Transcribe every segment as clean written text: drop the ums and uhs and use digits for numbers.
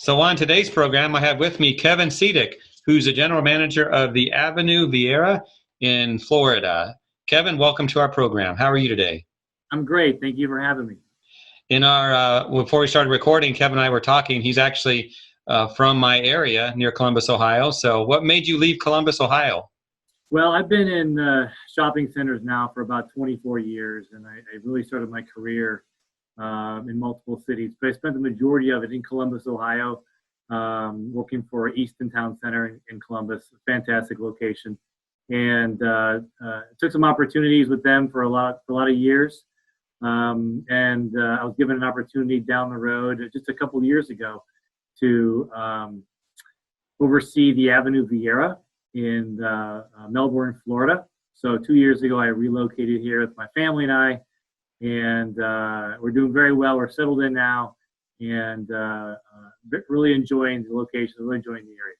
So on today's program, I have with me Kevin Cedik, who's the general manager of the Avenue Viera in Florida. Kevin, welcome to our program. How are you today? I'm great. Thank you for having me. In our before we started recording, Kevin and I were talking. He's actually from my area near Columbus, Ohio. So what made you leave Columbus, Ohio? Well, I've been in shopping centers now for about 24 years, and I really started my career in multiple cities. But I spent the majority of it in Columbus, Ohio, working for Easton Town Center in Columbus, a fantastic location, and took some opportunities with them for a lot of years. I was given an opportunity down the road just a couple years ago to oversee the Avenue Viera in Melbourne, Florida. So 2 years ago, I relocated here with my family and I, and we're doing very well. We're settled in now, and really enjoying the location, really enjoying the area.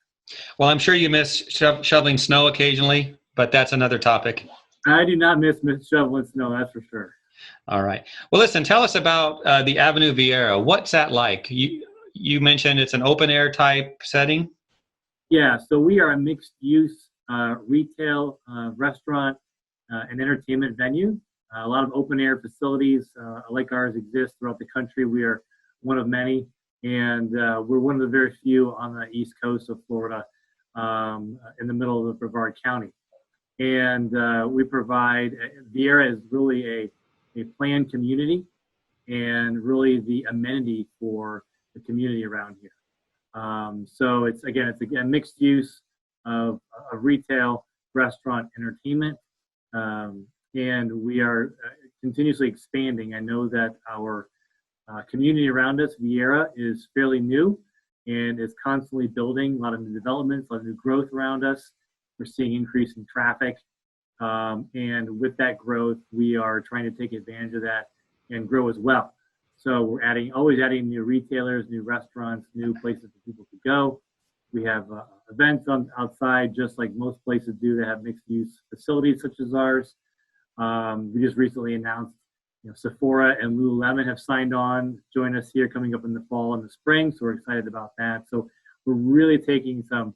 Well, I'm sure you miss shoveling snow occasionally, but that's another topic. I do not miss shoveling snow, that's for sure. All right. Well, listen, tell us about the Avenue Viera. What's that like? You mentioned it's an open air type setting. Yeah, so we are a mixed use retail, restaurant, and entertainment venue. A lot of open air facilities like ours exist throughout the country. We are one of many, and we're one of the very few on the east coast of Florida, in the middle of Brevard County. And we provide, Viera is really a planned community and really the amenity for the community around here. So it's again mixed use of retail, restaurant, entertainment, and we are continuously expanding. I know that our community around us, Viera, is fairly new and is constantly building. A lot of new developments, a lot of new growth around us. We're seeing increase in traffic, and with that growth, we are trying to take advantage of that and grow as well. So we're always adding new retailers, new restaurants, new places for people to go. We have events outside, just like most places do that have mixed-use facilities such as ours. We just recently announced, Sephora and Lululemon have signed on to join us here coming up in the fall and the spring. So we're excited about that. So we're really taking some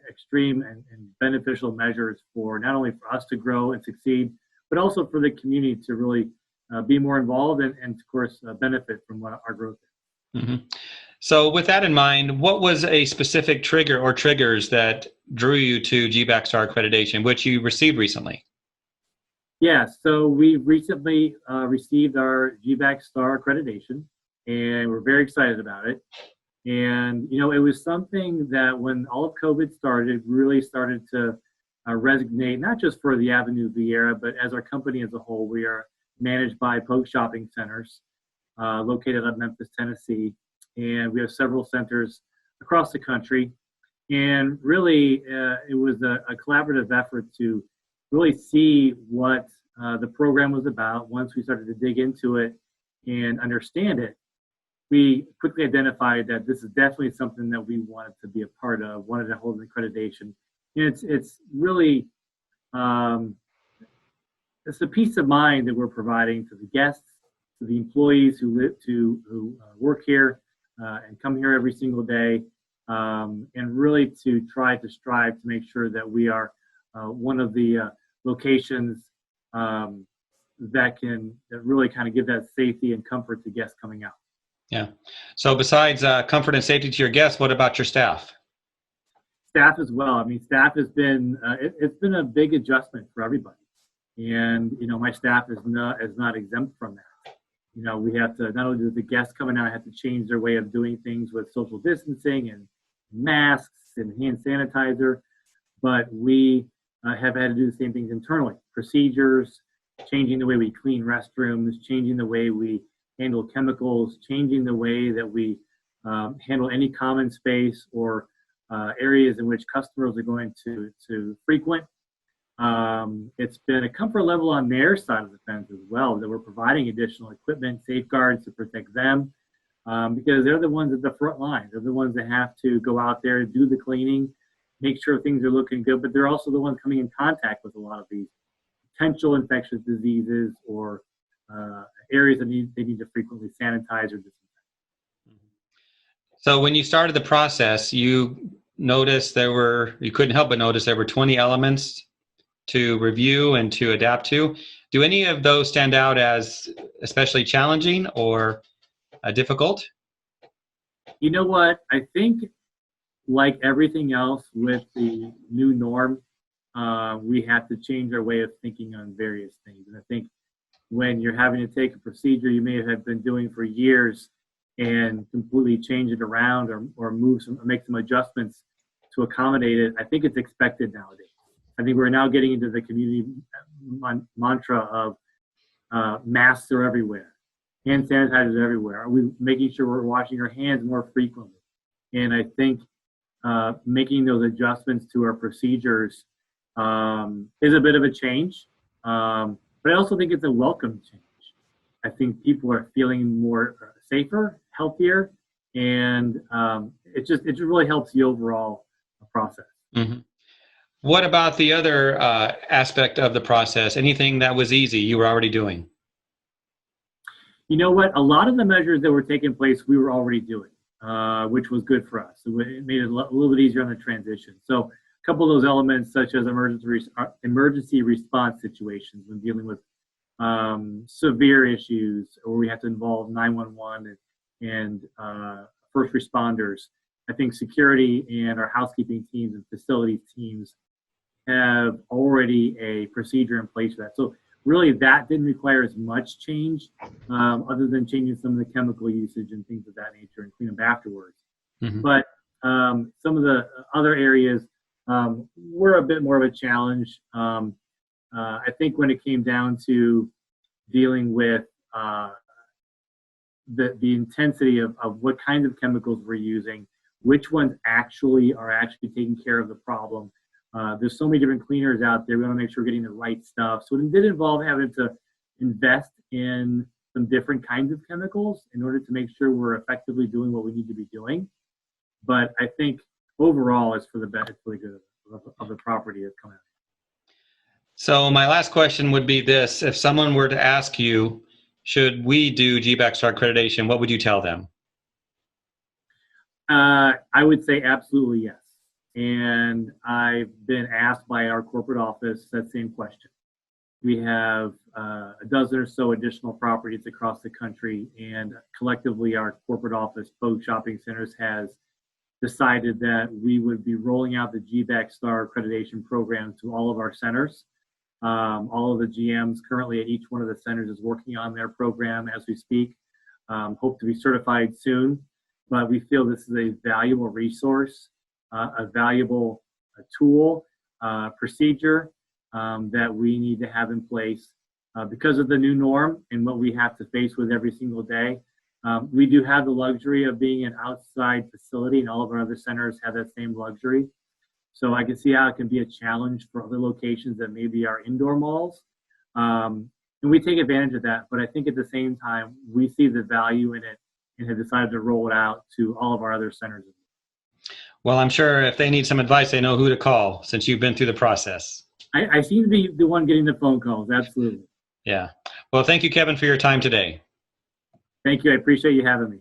extreme and beneficial measures for not only for us to grow and succeed, but also for the community to really be more involved and of course, benefit from what our growth is. Mm-hmm. So with that in mind, what was a specific trigger or triggers that drew you to GBAC STAR Accreditation, which you received recently? Yeah, so we recently received our GBAC STAR Accreditation, and we're very excited about it. And, it was something that when all of COVID started, really started to resonate, not just for the Avenue Viera, but as our company as a whole. We are managed by Poke Shopping Centers, located in Memphis, Tennessee. And we have several centers across the country. And really, it was a collaborative effort to really see what the program was about. Once we started to dig into it and understand it, we quickly identified that this is definitely something that we wanted to be a part of, wanted to hold an accreditation. And it's really, it's the peace of mind that we're providing to the guests, to the employees who work here and come here every single day, and really to try to strive to make sure that we are one of the locations that really kind of give that safety and comfort to guests coming out. Yeah. So besides comfort and safety to your guests, what about your staff? Staff as well. I mean, staff has been it's been a big adjustment for everybody, and my staff is not exempt from that. We have to, not only do the guests coming out have to change their way of doing things with social distancing and masks and hand sanitizer, but we have had to do the same things internally. Procedures, changing the way we clean restrooms, changing the way we handle chemicals, changing the way that we handle any common space or areas in which customers are going to frequent. It's been a comfort level on their side of the fence as well, that we're providing additional equipment, safeguards to protect them, because they're the ones at the front line. They're the ones that have to go out there, do the cleaning, make sure things are looking good, but they're also the ones coming in contact with a lot of these potential infectious diseases or areas that they need to frequently sanitize or disinfect. So when you started the process, you noticed you couldn't help but notice there were 20 elements to review and to adapt to. Do any of those stand out as especially challenging or difficult? You know what? I think, like everything else with the new norm, we have to change our way of thinking on various things. And I think when you're having to take a procedure you may have been doing for years and completely change it around or make some adjustments to accommodate it, I think it's expected nowadays. I think we're now getting into the community mantra of masks are everywhere, hand sanitizers are everywhere. Are we making sure we're washing our hands more frequently? And I think making those adjustments to our procedures is a bit of a change, but I also think it's a welcome change. I think people are feeling more safer, healthier, and it just really helps the overall process. Mm-hmm. What about the other aspect of the process? Anything that was easy you were already doing? You know what? A lot of the measures that were taking place we were already doing, which was good for us. So it made it a little bit easier on the transition. So a couple of those elements, such as emergency response situations when dealing with severe issues, or we have to involve 911 and first responders. I think security and our housekeeping teams and facilities teams have already a procedure in place for that. So really that didn't require as much change other than changing some of the chemical usage and things of that nature and clean up afterwards. Mm-hmm. But some of the other areas were a bit more of a challenge. I think when it came down to dealing with the intensity of what kinds of chemicals we're using, which ones are actually taking care of the problem. There's so many different cleaners out there. We want to make sure we're getting the right stuff. So it did involve having to invest in some different kinds of chemicals in order to make sure we're effectively doing what we need to be doing. But I think overall, it's for the best, it's for the good of the property that's coming out. So my last question would be this: if someone were to ask you, should we do GBAC STAR Accreditation, what would you tell them? I would say absolutely yes. And I've been asked by our corporate office that same question. We have a dozen or so additional properties across the country, and collectively our corporate office, both shopping centers, has decided that we would be rolling out the GBAC STAR Accreditation program to all of our centers. All of the GMs currently at each one of the centers is working on their program as we speak. Hope to be certified soon, but we feel this is a valuable resource, a valuable tool, procedure that we need to have in place because of the new norm and what we have to face with every single day. We do have the luxury of being an outside facility, and all of our other centers have that same luxury. So I can see how it can be a challenge for other locations that maybe are indoor malls. And we take advantage of that. But I think at the same time, we see the value in it and have decided to roll it out to all of our other centers. Well, I'm sure if they need some advice, they know who to call since you've been through the process. I seem to be the one getting the phone calls. Absolutely. Yeah. Well, thank you, Kevin, for your time today. Thank you. I appreciate you having me.